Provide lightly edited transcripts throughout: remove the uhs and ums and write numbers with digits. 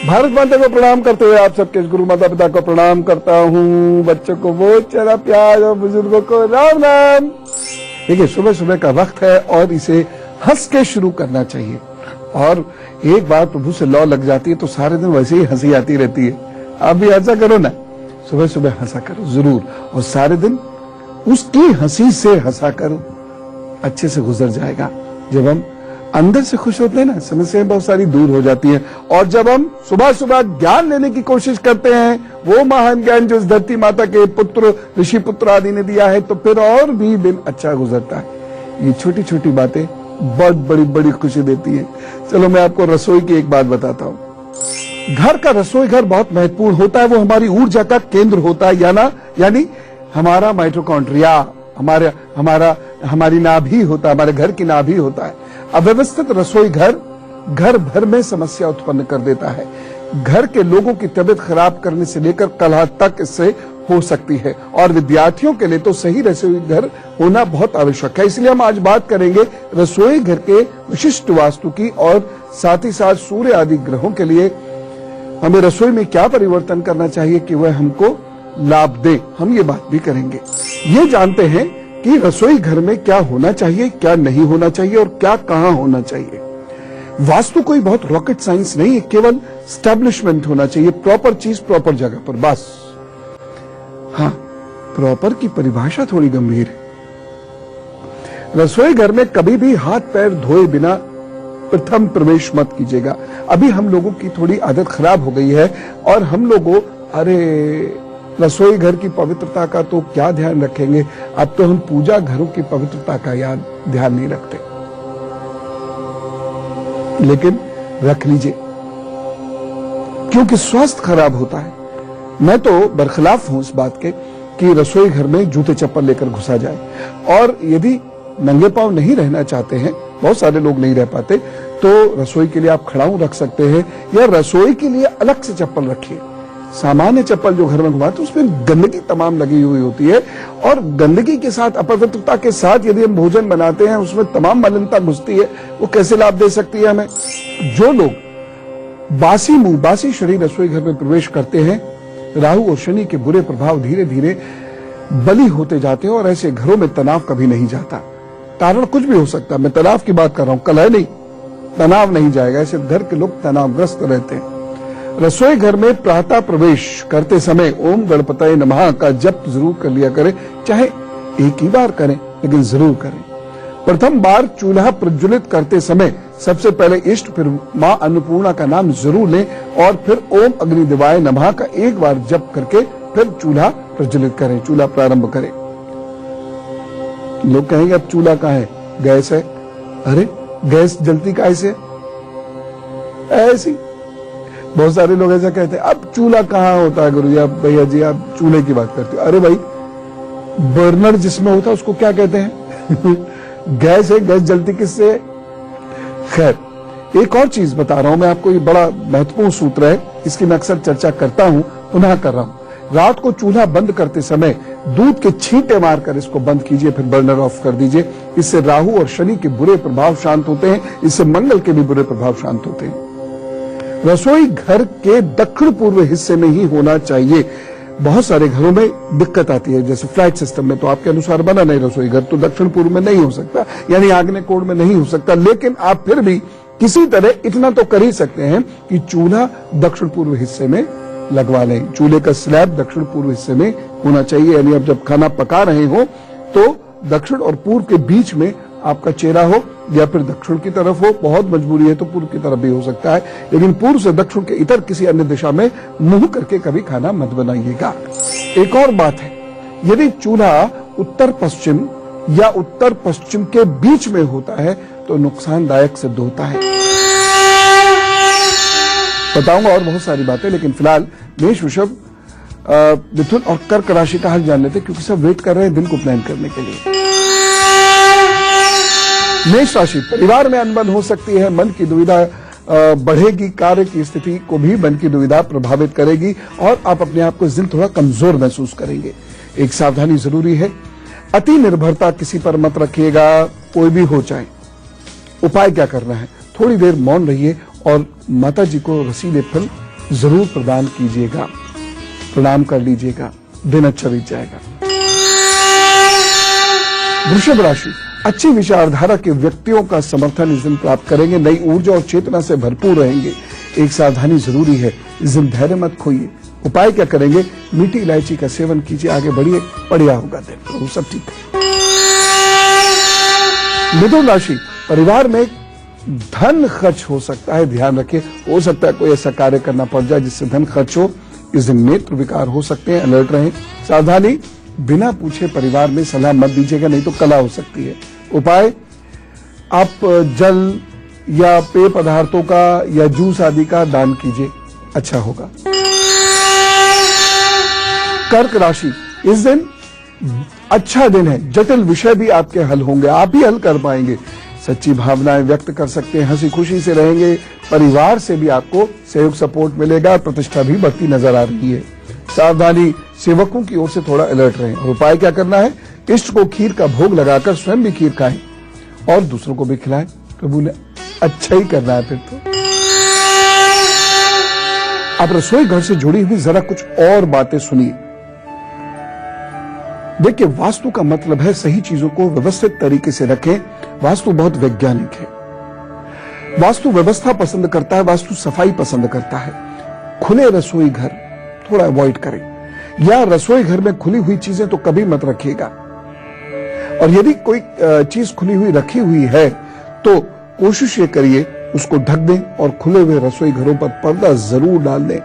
भारत माता को प्रणाम करते हुए आप सबके गुरु माता पिता को प्रणाम करता हूँ। बच्चों को बहुत सारा प्यार और बुजुर्गों को राम राम। देखिए, सुबह सुबह का वक्त है और इसे हंस के शुरू करना चाहिए। और एक बार प्रभु से लौ लग जाती है तो सारे दिन वैसे ही हंसी आती रहती है। आप भी ऐसा करो ना, सुबह सुबह हंसा करो जरूर, और सारे दिन उसकी हंसी से हंसा करो, अच्छे से गुजर जाएगा। जब हम अंदर से खुश होते हैं ना, समस्याएं बहुत सारी दूर हो जाती हैं। और जब हम सुबह सुबह ज्ञान लेने की कोशिश करते हैं, वो महान ज्ञान जो इस धरती माता के पुत्र ऋषि पुत्र आदि ने दिया है, तो फिर और भी दिन अच्छा गुजरता है। ये छोटी छोटी बातें बहुत बड़ी बड़ी खुशी देती है। चलो मैं आपको रसोई की एक बात बताता हूँ। घर का रसोई घर बहुत महत्वपूर्ण होता है। वो हमारी ऊर्जा का केंद्र होता है, यानी हमारा माइटोकॉन्ड्रिया, हमारी नाभि होता है, हमारे घर की नाभि होता है। अव्यवस्थित रसोई घर घर भर में समस्या उत्पन्न कर देता है। घर के लोगों की तबीयत खराब करने से लेकर कलह तक इससे हो सकती है। और विद्यार्थियों के लिए तो सही रसोई घर होना बहुत आवश्यक है। इसलिए हम आज बात करेंगे रसोई घर के विशिष्ट वास्तु की, और साथ ही साथ सूर्य आदि ग्रहों के लिए हमें रसोई में क्या परिवर्तन करना चाहिए कि वह हमको लाभ दे। हम ये बात भी करेंगे। ये जानते हैं कि रसोई घर में क्या होना चाहिए, क्या नहीं होना चाहिए और क्या कहां होना चाहिए। वास्तु कोई बहुत रॉकेट साइंस नहीं है, केवल स्टैब्लिशमेंट होना चाहिए, प्रॉपर चीज प्रॉपर जगह पर, बस। हाँ, प्रॉपर की परिभाषा थोड़ी गंभीर है। रसोई घर में कभी भी हाथ पैर धोए बिना प्रथम प्रवेश मत कीजिएगा। अभी हम लोगों की थोड़ी आदत खराब हो गई है और हम लोगों रसोई घर की पवित्रता का तो क्या ध्यान रखेंगे, अब तो हम पूजा घरों की पवित्रता का ध्यान नहीं रखते। लेकिन रख लीजिए, क्योंकि स्वास्थ्य खराब होता है। मैं तो बरखिलाफ हूं इस बात के कि रसोई घर में जूते चप्पल लेकर घुसा जाए। और यदि नंगे पांव नहीं रहना चाहते हैं, बहुत सारे लोग नहीं रह पाते, तो रसोई के लिए आप खड़ाऊ रख सकते हैं, या रसोई के लिए अलग से चप्पल रखिए। सामान्य चप्पल जो घर में घुमाते हैं उसमें गंदगी तमाम लगी हुई होती है, और गंदगी के साथ, अपवित्रता के साथ यदि हम भोजन बनाते हैं, उसमें तमाम मलिनता घुसती है। वो कैसे लाभ दे सकती है हमें। जो लोग बासी मुंह बासी शरीर रसोई घर में प्रवेश करते हैं, राहु और शनि के बुरे प्रभाव धीरे धीरे बली होते जाते हैं, और ऐसे घरों में तनाव कभी नहीं जाता। कारण कुछ भी हो सकता है, मैं तनाव की बात कर रहा हूं, कलह नहीं, तनाव नहीं जाएगा। ऐसे घर के लोग तनावग्रस्त रहते हैं। रसोई घर में प्रातः प्रवेश करते समय ओम गणपतये नमः का जप जरूर कर लिया करें, चाहे एक ही बार करें, लेकिन जरूर करें। प्रथम बार चूल्हा प्रज्वलित करते समय सबसे पहले इष्ट, फिर मां अन्नपूर्णा का नाम जरूर लें, और फिर ओम अग्निदेवाय नमः का एक बार जप करके फिर चूल्हा प्रज्वलित करें, चूल्हा प्रारंभ करें। लोग कहेंगे अब चूल्हा कहाँ है, गैस है। अरे गैस जलती कैसे? ऐसी बहुत सारे लोग ऐसा कहते हैं, अब चूल्हा कहाँ होता है गुरुजी, आप भैया जी आप चूल्हे की बात करते हो। अरे भाई, बर्नर जिसमें होता है उसको क्या कहते हैं? गैस है। गैस जलती किससे है? खैर, एक और चीज बता रहा हूं मैं आपको, ये बड़ा महत्वपूर्ण सूत्र है, इसकी मैं अक्सर चर्चा करता हूं, पुनः कर रहा हूं। रात को चूल्हा बंद करते समय दूध के छींटे मारकर इसको बंद कीजिए, फिर बर्नर ऑफ कर दीजिए। इससे राहु और शनि के बुरे प्रभाव शांत होते हैं, इससे मंगल के भी बुरे प्रभाव शांत होते हैं। रसोई घर के दक्षिण पूर्व हिस्से में ही होना चाहिए। बहुत सारे घरों में दिक्कत आती है, जैसे फ्लैट सिस्टम में तो आपके अनुसार बना नहीं रसोई घर, तो दक्षिण पूर्व में नहीं हो सकता, यानी आग्नेय कोण में नहीं हो सकता। लेकिन आप फिर भी किसी तरह इतना तो कर ही सकते हैं कि चूल्हा दक्षिण पूर्व हिस्से में लगवा लें। चूल्हे का स्लैब दक्षिण पूर्व हिस्से में होना चाहिए, यानी अब जब खाना पका रहे हो तो दक्षिण और पूर्व के बीच में आपका चेहरा हो, या फिर दक्षिण की तरफ हो। बहुत मजबूरी है तो पूर्व की तरफ भी हो सकता है, लेकिन पूर्व से दक्षिण के इतर किसी अन्य दिशा में मुंह करके कभी खाना मत बनाइएगा। एक और बात है, यदि चूल्हा उत्तर पश्चिम या उत्तर पश्चिम के बीच में होता है तो नुकसानदायक सिद्ध होता है। बताऊंगा और बहुत सारी बातें, लेकिन फिलहाल मेष, वृषभ, मिथुन और कर्क राशि का हाल जान लेते, क्योंकि सब वेट कर रहे हैं दिन को प्लान करने के लिए। मेष राशि, परिवार में अनबन हो सकती है, मन की दुविधा बढ़ेगी, कार्य की स्थिति को भी मन की दुविधा प्रभावित करेगी, और आप अपने आप को इस दिन थोड़ा कमजोर महसूस करेंगे। एक सावधानी जरूरी है, अति निर्भरता किसी पर मत रखिएगा, कोई भी हो चाहे। उपाय क्या करना है, थोड़ी देर मौन रहिए और माता जी को रसीले फल जरूर प्रदान कीजिएगा, प्रणाम कर लीजिएगा, दिन अच्छा बीत जाएगा। वृषभ राशि, अच्छी विचारधारा के व्यक्तियों का समर्थन इस दिन प्राप्त करेंगे, नई ऊर्जा और चेतना से भरपूर रहेंगे। एक सावधानी जरूरी है, इस दिन धैर्य मत खोइए। उपाय क्या करेंगे? मीठी इलायची का सेवन कीजिए, आगे बढ़िए, बढ़िया होगा दिन, तो सब ठीक है। मिथुन राशि, परिवार में धन खर्च हो सकता है, ध्यान रखिए। हो सकता है कोई ऐसा कार्य करना पड़ जाए जिससे धन खर्च हो। इस दिन नेत्र विकार हो सकते हैं, अलर्ट रहें। सावधानी, बिना पूछे परिवार में सलाह मत दीजिएगा, नहीं तो कला हो सकती है। उपाय, आप जल या पेय पदार्थों का या जूस आदि का दान कीजिए, अच्छा होगा। कर्क राशि, इस दिन अच्छा दिन है, जटिल विषय भी आपके हल होंगे, आप ही हल कर पाएंगे। सच्ची भावनाएं व्यक्त कर सकते हैं, हंसी खुशी से रहेंगे। परिवार से भी आपको सहयोग सपोर्ट मिलेगा, प्रतिष्ठा भी बढ़ती नजर आ रही है। सावधानी, सेवकों की ओर से थोड़ा अलर्ट रहें। और उपाय क्या करना है? इष्ट को खीर का भोग लगाकर स्वयं भी खीर खाएं और दूसरों को भी खिलाएं। प्रभु ने अच्छा ही करना है फिर तो। आप रसोई घर से जुड़ी हुई जरा कुछ और बातें सुनिए। देखिए, वास्तु का मतलब है सही चीजों को व्यवस्थित तरीके से रखें। वास्तु बहुत वैज्ञानिक है। वास्तु व्यवस्था पसंद करता है, वास्तु सफाई पसंद करता है। खुले रसोई घर थोड़ा अवॉइड करें, या रसोई घर में खुली हुई चीजें तो कभी मत रखिएगा। और यदि कोई चीज खुली हुई रखी हुई है तो कोशिश ये करिए उसको ढक दें और खुले हुए रसोई घरों पर पर्दा जरूर डाल दें।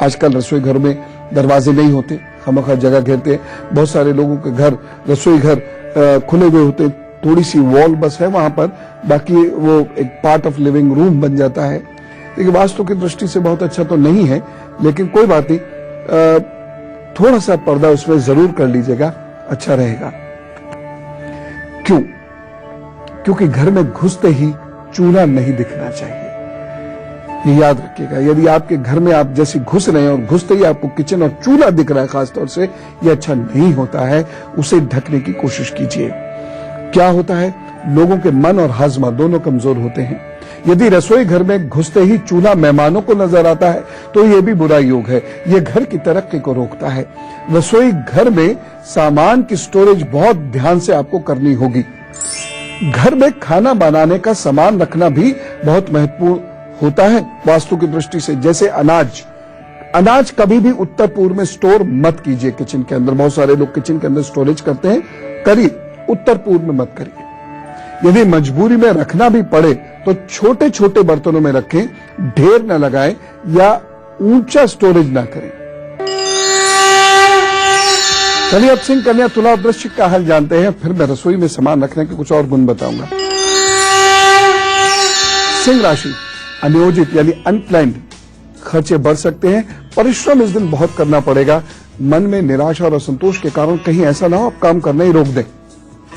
आजकल रसोई घरों में दरवाजे नहीं होते, खामखा जगह घेरते हैं। बहुत सारे लोगों के घर, रसोई घर खुले हुए होते, थोड़ी सी वॉल बस है वहां पर, बाकी वो एक पार्ट ऑफ लिविंग रूम बन जाता है। देखिए, वास्तु की दृष्टि से बहुत अच्छा तो नहीं है, लेकिन कोई बात नहीं, थोड़ा सा पर्दा उसमें जरूर कर लीजिएगा, अच्छा रहेगा। क्यों? क्योंकि घर में घुसते ही चूल्हा नहीं दिखना चाहिए, ये याद रखिएगा। यदि आपके घर में आप जैसे घुस रहे हैं और घुसते ही आपको किचन और चूल्हा दिख रहा है खासतौर से, ये अच्छा नहीं होता है, उसे ढकने की कोशिश कीजिए। क्या होता है, लोगों के मन और हाजमा दोनों कमजोर होते हैं। यदि रसोई घर में घुसते ही चूल्हा मेहमानों को नजर आता है तो यह भी बुरा योग है, यह घर की तरक्की को रोकता है। रसोई घर में सामान की स्टोरेज बहुत ध्यान से आपको करनी होगी। घर में खाना बनाने का सामान रखना भी बहुत महत्वपूर्ण होता है वास्तु की दृष्टि से। जैसे अनाज कभी भी उत्तर पूर्व में स्टोर मत कीजिए किचन के अंदर। बहुत सारे लोग किचन के अंदर स्टोरेज करते हैं, करिए, उत्तर पूर्व में मत करिए। यदि मजबूरी में रखना भी पड़े तो छोटे छोटे बर्तनों में रखें, ढेर न लगाएं या ऊंचा स्टोरेज ना करें। चलिए अब सिंह, कन्या, तुला और वृश्चिक का हाल जानते हैं, फिर मैं रसोई में सामान रखने के कुछ और गुण बताऊंगा। सिंह राशि, अनियोजित यानी अनप्लान्ड खर्चे बढ़ सकते हैं। परिश्रम इस दिन बहुत करना पड़ेगा। मन में निराशा और असंतोष के कारण कहीं ऐसा ना हो आप काम करना ही रोक दें।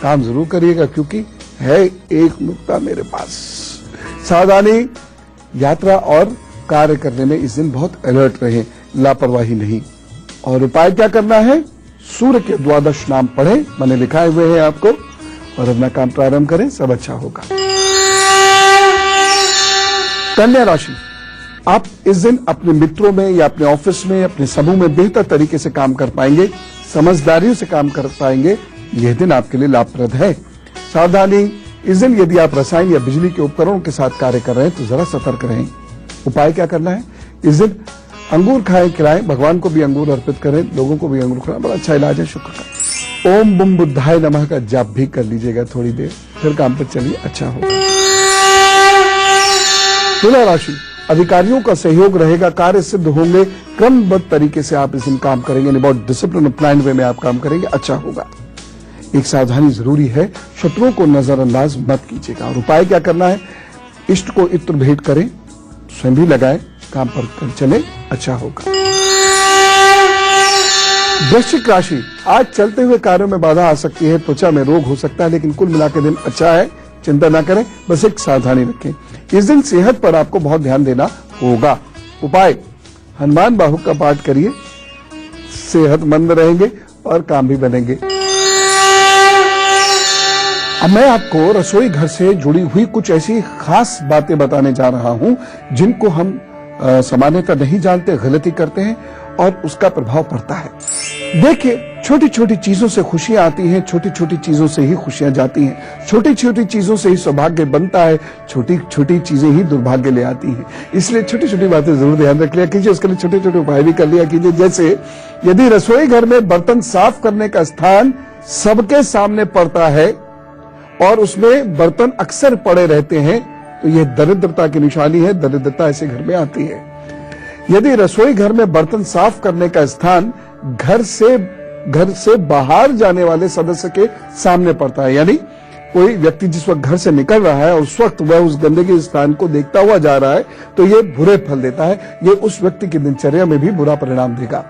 काम जरूर करिएगा क्योंकि है एक नुक्ता मेरे पास। सावधानी, यात्रा और कार्य करने में इस दिन बहुत अलर्ट रहें, लापरवाही नहीं। और उपाय क्या करना है? सूर्य के 12 नाम पढ़ें, मैंने लिखाए हुए हैं आपको, और अपना काम प्रारंभ करें, सब अच्छा होगा। कन्या राशि, आप इस दिन अपने मित्रों में या अपने ऑफिस में, अपने समूह में बेहतर तरीके से काम कर पाएंगे, समझदारियों से काम कर पाएंगे। यह दिन आपके लिए लाभप्रद है। सावधानी, इस दिन यदि आप रसायन या बिजली के उपकरणों के साथ कार्य कर रहे हैं तो जरा सतर्क रहें। उपाय क्या करना है? इस दिन अंगूर खाएं, खिलाएं, भगवान को भी अंगूर अर्पित करें, लोगों को भी अंगूर खिलाएं, बड़ा अच्छा इलाज है शुक्र का। ओम बुम बुद्धाय नमः का जाप भी कर लीजिएगा थोड़ी देर, फिर काम पर चलिए, अच्छा होगा। तुला राशि, अधिकारियों का सहयोग रहेगा, कार्य सिद्ध होंगे। क्रमबद्ध तरीके से आप इस दिन काम करेंगे, बहुत डिसिप्लिन और प्लान वे में आप काम करेंगे, अच्छा होगा। एक सावधानी जरूरी है, शत्रुओं को नजरअंदाज मत कीजिएगा। और उपाय क्या करना है? इष्ट को इत्र भेंट करें, स्वयं भी लगाएं, काम पर कर चले, अच्छा होगा। वृश्चिक राशि, आज चलते हुए कार्यों में बाधा आ सकती है, त्वचा में रोग हो सकता है, लेकिन कुल मिलाकर दिन अच्छा है, चिंता ना करें, बस एक सावधानी रखें। इस दिन सेहत पर आपको बहुत ध्यान देना होगा। उपाय, हनुमान बाहु का पाठ करिए, सेहतमंद रहेंगे और काम भी बनेंगे। अब मैं आपको रसोई घर से जुड़ी हुई कुछ ऐसी खास बातें बताने जा रहा हूं जिनको हम सामान्यतः नहीं जानते, गलती करते हैं और उसका प्रभाव पड़ता है। देखिए, छोटी छोटी चीजों से खुशियां आती हैं, छोटी छोटी चीजों से ही खुशियां जाती हैं, छोटी छोटी चीजों से ही सौभाग्य बनता है, छोटी छोटी चीजें ही दुर्भाग्य ले आती हैं। इसलिए छोटी छोटी बातें जरूर ध्यान रख लिया कीजिए, उसके लिए छोटे छोटे उपाय भी कर लिया कीजिए। जैसे यदि रसोई घर में बर्तन साफ करने का स्थान सबके सामने पड़ता है और उसमें बर्तन अक्सर पड़े रहते हैं, तो यह दरिद्रता की निशानी है, दरिद्रता ऐसे घर में आती है। यदि रसोई घर में बर्तन साफ करने का स्थान घर से बाहर जाने वाले सदस्य के सामने पड़ता है, यानी कोई व्यक्ति जिस वक्त घर से निकल रहा है और उस वक्त वह उस गंदगी स्थान को देखता हुआ जा रहा है, तो यह बुरे फल देता है, यह उस व्यक्ति की दिनचर्या में भी बुरा परिणाम देगा।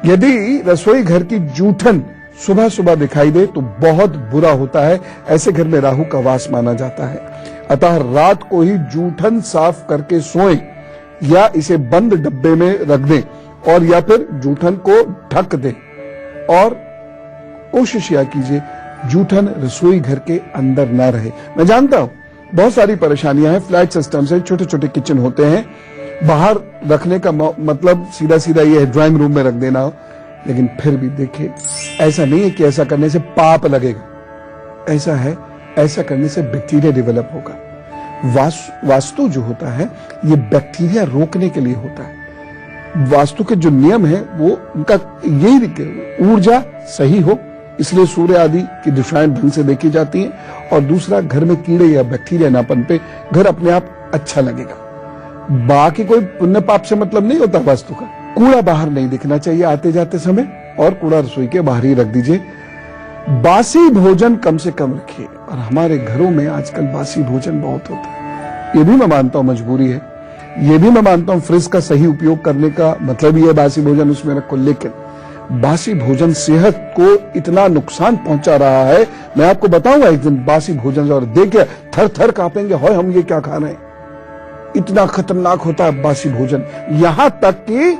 यदि रसोई घर की जूठन सुबह सुबह दिखाई दे तो बहुत बुरा होता है, ऐसे घर में राहु का वास माना जाता है। अतः रात को ही जूठन साफ करके सोएं या इसे बंद डब्बे में रख दें और या फिर जूठन को ढक दें, और कोशिश या कीजिए जूठन रसोई घर के अंदर ना रहे। मैं जानता हूं बहुत सारी परेशानियां हैं, फ्लैट सिस्टम से छोटे छोटे किचन होते हैं, बाहर रखने का मतलब सीधा सीधा ये है ड्राइंग रूम में रख देना, लेकिन फिर भी देखिए ऐसा नहीं है कि ऐसा करने से पाप लगेगा, ऐसा है ऐसा करने से बैक्टीरिया डेवलप होगा। वास्तु जो होता है ये बैक्टीरिया रोकने के लिए होता है। वास्तु के जो नियम है वो उनका यही, ऊर्जा सही हो इसलिए सूर्य आदि की दिशाएं ढंग से देखी जाती हैं, और दूसरा घर में कीड़े या बैक्टीरिया ना पनपे, घर अपने आप अच्छा लगेगा। बाकी कोई पुण्य पाप से मतलब नहीं होता वास्तु का। कूड़ा बाहर नहीं दिखना चाहिए आते जाते समय, और कूड़ा रसोई के बाहर ही रख दीजिए। बासी भोजन कम से कम रखिए, और हमारे घरों में आजकल बासी भोजन बहुत होता है। ये भी मैं मानता हूं मजबूरी है, ये भी मैं मानता हूं फ्रिज का सही उपयोग करने का मतलब ये बासी भोजन उसमें रखो, लेकिन बासी भोजन सेहत को इतना नुकसान पहुंचा रहा है, मैं आपको बताऊंगा एक दिन बासी भोजन, और देखिए थर थर कांपेंगे, होय हम ये क्या खा रहे हैं। इतना खतरनाक होता है बासी भोजन, यहां तक कि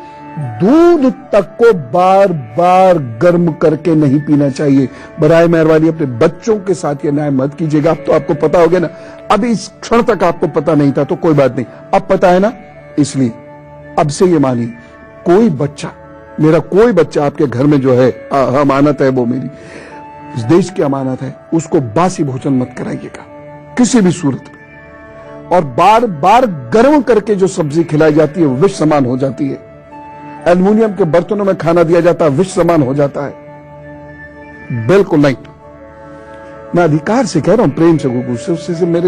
दूध तक को बार बार गर्म करके नहीं पीना चाहिए। बराए मेहरबानी अपने बच्चों के साथ ये न्याय मत कीजिएगा। अब तो आपको पता हो गया ना, अभी इस क्षण तक आपको पता नहीं था तो कोई बात नहीं, अब पता है ना, इसलिए अब से ये मानिए, कोई बच्चा, मेरा कोई बच्चा आपके घर में जो है अमानत है, वो मेरी इस देश की अमानत है, उसको बासी भोजन मत कराइएगा किसी भी सूरत में। और बार बार गर्म करके जो सब्जी खिलाई जाती है वो विष समान हो जाती है। एल्युमिनियम के बर्तनों में खाना दिया जाता है, विष समान हो जाता है, बिल्कुल नहीं। मैं अधिकार से कह रहा हूं, प्रेम से, गुस्से से मैं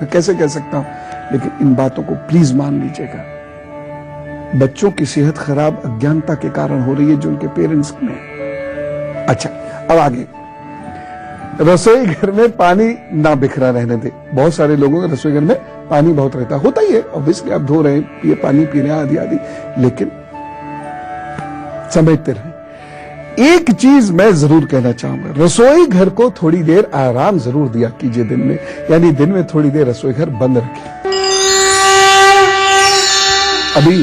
कैसे कह सकता हूं, लेकिन इन बातों को प्लीज मान लीजिएगा। बच्चों की सेहत खराब अज्ञानता के कारण हो रही है जो उनके पेरेंट्स में। अच्छा, अब आगे, रसोई घर में पानी ना बिखरा रहने दे। बहुत सारे लोगों के रसोई घर में पानी बहुत रहता होता ही है, ऑब्वियसली आप धो रहे हैं, ये पानी पी रहे हैं आदि आदि, लेकिन समझते रहे। एक चीज मैं जरूर कहना चाहूंगा, रसोई घर को थोड़ी देर आराम जरूर दिया कीजिए दिन में, यानी दिन में थोड़ी देर रसोई घर बंद रखिए। अभी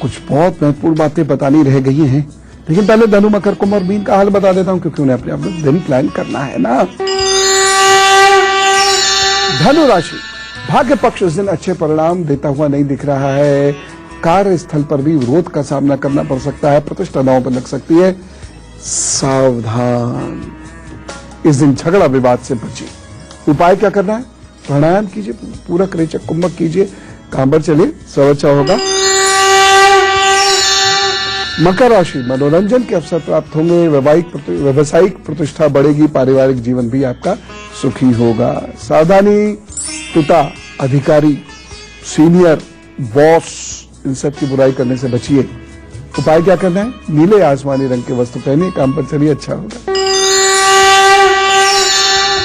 कुछ बहुत महत्वपूर्ण बातें बतानी रह गई हैं, लेकिन पहले धनु मकर कुंभ और मीन का हाल बता देता हूं, क्योंकि उन्हें अपने आप दिन प्लान करना है ना। धनु राशि, भाग्य पक्ष इस दिन अच्छे परिणाम देता हुआ नहीं दिख रहा है। कार्यस्थल पर भी विरोध का सामना करना पड़ सकता है, प्रतिष्ठा दांव पर लग सकती है, सावधान। इस दिन झगड़ा विवाद से बचिए। उपाय क्या करना है? प्राणायाम कीजिए, पूरक रेचक कुंभक कीजिए, काम पर चलिए, सब अच्छा होगा। मकर राशि, मनोरंजन के अवसर प्राप्त होंगे, व्यवसायिक प्रतिष्ठा बढ़ेगी, पारिवारिक जीवन भी आपका सुखी होगा। सावधानी, पिता, अधिकारी, सीनियर, बॉस, इन सब की बुराई करने से बचिए। उपाय क्या करना है? नीले आसमानी रंग के वस्त्र पहनिए, काम पर चलिए, अच्छा होगा।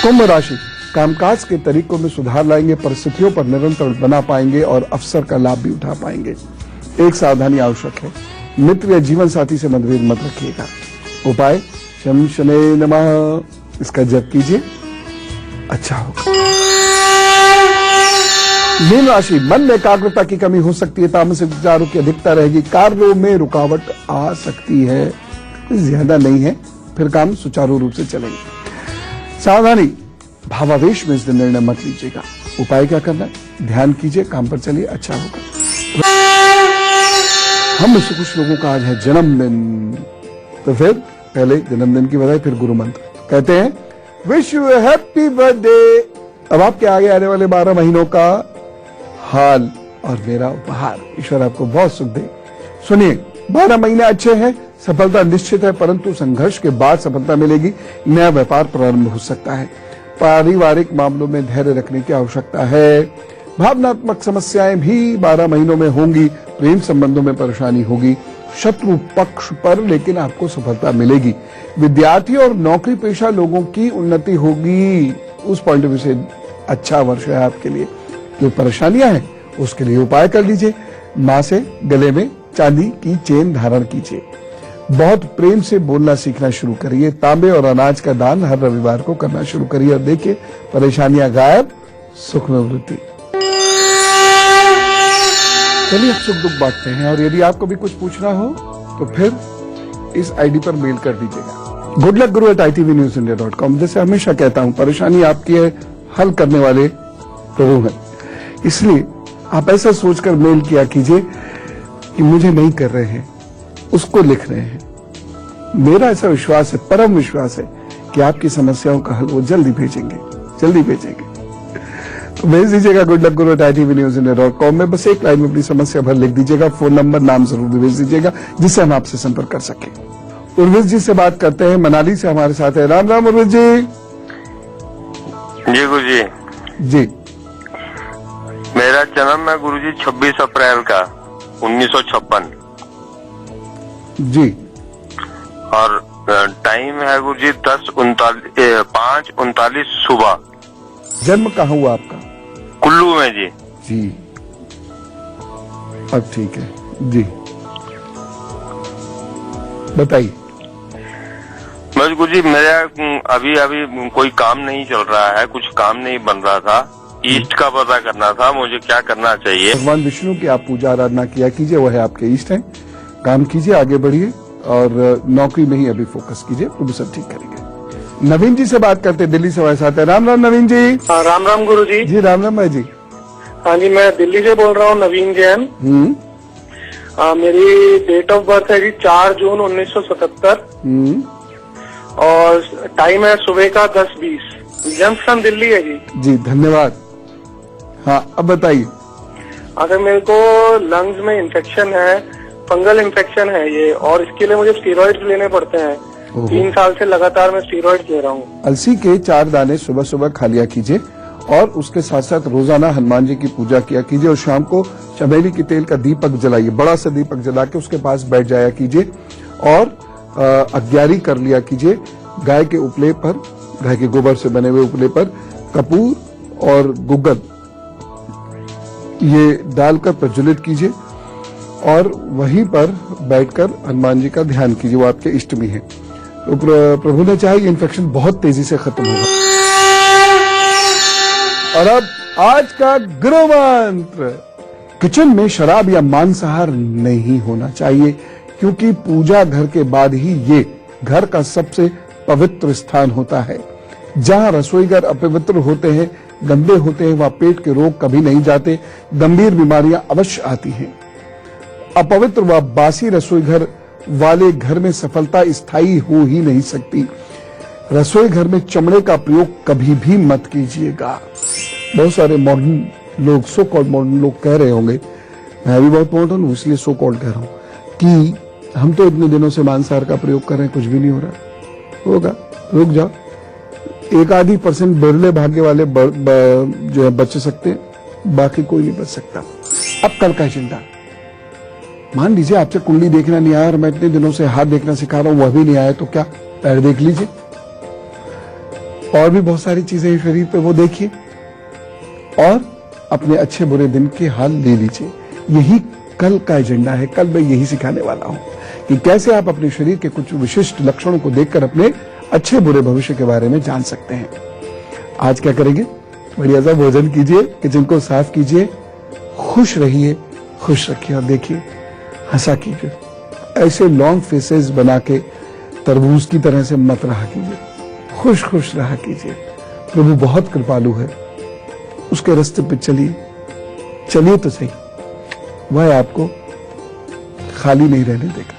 कुंभ राशि, कामकाज के तरीकों में सुधार लाएंगे, परिस्थितियों पर निरंतर बना पाएंगे और अवसर का लाभ भी उठा पाएंगे। एक सावधानी आवश्यक है, मित्र या जीवन साथी से मतभेद मत रखिएगा। उपाय शम शने नमः, इसका जप कीजिए, अच्छा होगा। मीन राशि, मन में एकाग्रता की कमी हो सकती है, तामसिक विचारों की अधिकता रहेगी, कार्यों में रुकावट आ सकती है, ज्यादा नहीं है, फिर काम सुचारू रूप से चलेंगे। सावधानी, भावावेश में इस दिन निर्णय मत लीजिएगा। उपाय क्या करना है? ध्यान कीजिए, काम पर चलिए, अच्छा होगा। हम में से कुछ लोगों का आज है जन्मदिन, तो फिर पहले जन्मदिन की बधाई, फिर गुरु मंत्र कहते हैं विश यू हैप्पी बर्थडे। अब आपके आगे आने वाले 12 महीनों का हाल और मेरा उपहार, ईश्वर आपको बहुत सुख दे। सुनिए, 12 महीने अच्छे हैं, सफलता निश्चित है, परंतु संघर्ष के बाद सफलता मिलेगी। नया व्यापार प्रारंभ हो सकता है। पारिवारिक मामलों में धैर्य रखने की आवश्यकता है। भावनात्मक समस्याएं भी 12 महीनों में होंगी। प्रेम संबंधों में परेशानी होगी शत्रु पक्ष पर, लेकिन आपको सफलता मिलेगी। विद्यार्थी और नौकरी पेशा लोगों की उन्नति होगी। उस पॉइंट ऑफ व्यू से अच्छा वर्ष है आपके लिए। जो परेशानियां हैं उसके लिए उपाय कर लीजिए। मां से गले में चांदी की चेन धारण कीजिए। बहुत प्रेम से बोलना सीखना शुरू करिए। तांबे और अनाज का दान हर रविवार को करना शुरू करिए और देखिए परेशानियां गायब, सुख में वृद्धि। चलिए अब सुख दुख बांटते हैं, और यदि आपको भी कुछ पूछना हो तो फिर इस आईडी पर मेल कर दीजिएगा goodluckguru@itvnewsindia.com। जैसे हमेशा कहता हूं, परेशानी आपकी है, हल करने वाले प्रभु हैं। इसलिए आप ऐसा सोचकर मेल किया कीजिए कि मुझे नहीं कर रहे हैं, उसको लिख रहे हैं। मेरा ऐसा विश्वास है, परम विश्वास है कि आपकी समस्याओं का हल वो जल्दी भेजेंगे, जल्दी भेजेंगे। तो भेज दीजिएगा goodluckguru@itvnewsindia.com में। बस एक लाइन में अपनी समस्या भर लिख दीजिएगा, फोन नंबर नाम जरूर भेज दीजिएगा जिससे हम आपसे संपर्क कर सकें। उर्विश जी से बात करते हैं, मनाली से हमारे साथ है। राम राम उर्विश जी। जी गुरु जी। जी, मेरा जन्म है गुरु जी 26 अप्रैल का 1956। जी, और टाइम है गुरु जी 5:39 सुबह। जन्म कहाँ हुआ आपका? कुल्लू में जी। जी, अब ठीक है जी, बताइए। बस गुरु जी, मेरा अभी कोई काम नहीं चल रहा है, कुछ काम नहीं बन रहा था। ईस्ट का पता करना था, मुझे क्या करना चाहिए? भगवान विष्णु की आप पूजा आराधना किया कीजिए, वह आपके इष्ट हैं। काम कीजिए, आगे बढ़िए और नौकरी में ही अभी फोकस कीजिए, प्रभु सब ठीक करेंगे। नवीन जी से बात करते हैं, दिल्ली से हमारे साथ है। राम राम नवीन जी। राम राम गुरु जी। जी राम राम भाई जी। हाँ जी, मैं दिल्ली से बोल रहा हूँ, नवीन जैन। मेरी डेट ऑफ बर्थ है जी 4 जून 1977 और टाइम है सुबह का 10:20। जंक्शन दिल्ली है जी। जी धन्यवाद। हाँ अब बताइए। अगर मेरे को लंग्स में इन्फेक्शन है, फंगल इन्फेक्शन है ये, और इसके लिए मुझे स्टीरॉइड्स लेने पड़ते हैं। 3 साल से लगातार मैं स्टीरॉइड्स ले रहा हूँ। अलसी के 4 दाने सुबह सुबह खा लिया कीजिए और उसके साथ साथ रोजाना हनुमान जी की पूजा किया कीजिए और शाम को चमेली के तेल का दीपक जलाइए, बड़ा सा दीपक जला के उसके पास बैठ जाया कीजिए और अग्यारी कर लिया कीजिए। गाय के उपले पर, गाय के गोबर से बने हुए उपले पर कपूर और गुग्गल ये डालकर प्रज्वलित कीजिए और वहीं पर बैठकर हनुमान जी का ध्यान कीजिए, वो आपके इष्ट में है। तो प्रभु ने चाहे ये इन्फेक्शन बहुत तेजी से खत्म होगा। और अब आज का गुरु मंत्र। किचन में शराब या मांसाहार नहीं होना चाहिए, क्योंकि पूजा घर के बाद ही ये घर का सबसे पवित्र स्थान होता है। जहां रसोईघर अपवित्र होते हैं, गंदे होते हैं, वहां पेट के रोग कभी नहीं जाते, गंभीर बीमारियां अवश्य आती हैं। अपवित्र व बासी रसोईघर वाले घर में सफलता स्थायी हो ही नहीं सकती। रसोई घर में चमड़े का प्रयोग कभी भी मत कीजिएगा। बहुत सारे मॉडर्न लोग, सो कॉल्ड मॉडर्न लोग कह रहे होंगे, मैं भी बहुत मॉडर्न हूं इसलिए सो कॉल्ड कह रहा हूं, कि हम तो इतने दिनों से मांसाहार का प्रयोग कर रहे हैं, कुछ भी नहीं हो रहा। होगा, रुक जाओ। 1-2% बिरले भाग्य वाले जो है बच सकते हैं, बाकी कोई नहीं बच सकता। अब कल का चिंता। मान लीजिए आपसे कुंडली देखना नहीं आया और मैं इतने दिनों से हाथ देखना सिखा रहा हूं, वह भी नहीं आया, तो क्या पैर देख लीजिए। और भी बहुत सारी चीजें शरीर पे, वो देखिए और अपने अच्छे बुरे दिन के हाल ले लीजिए। यही कल का एजेंडा है। कल मैं यही सिखाने वाला हूं कि कैसे आप अपने शरीर के कुछ विशिष्ट लक्षणों को देखकर अपने अच्छे बुरे भविष्य के बारे में जान सकते हैं। आज क्या करेंगे? बढ़िया सा भोजन कीजिए, किचन को साफ कीजिए, खुश रहिए, खुश रखिए और देखिए हंसा कीजिए। ऐसे लॉन्ग फेसेस बना के तरबूज की तरह से मत रहा कीजिए, खुश खुश रहा कीजिए। प्रभु बहुत कृपालु है, उसके रास्ते पे चलिए, चलिए तो सही, वह आपको खाली नहीं रहने देगा।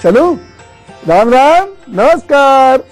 चलो, राम राम, नमस्कार।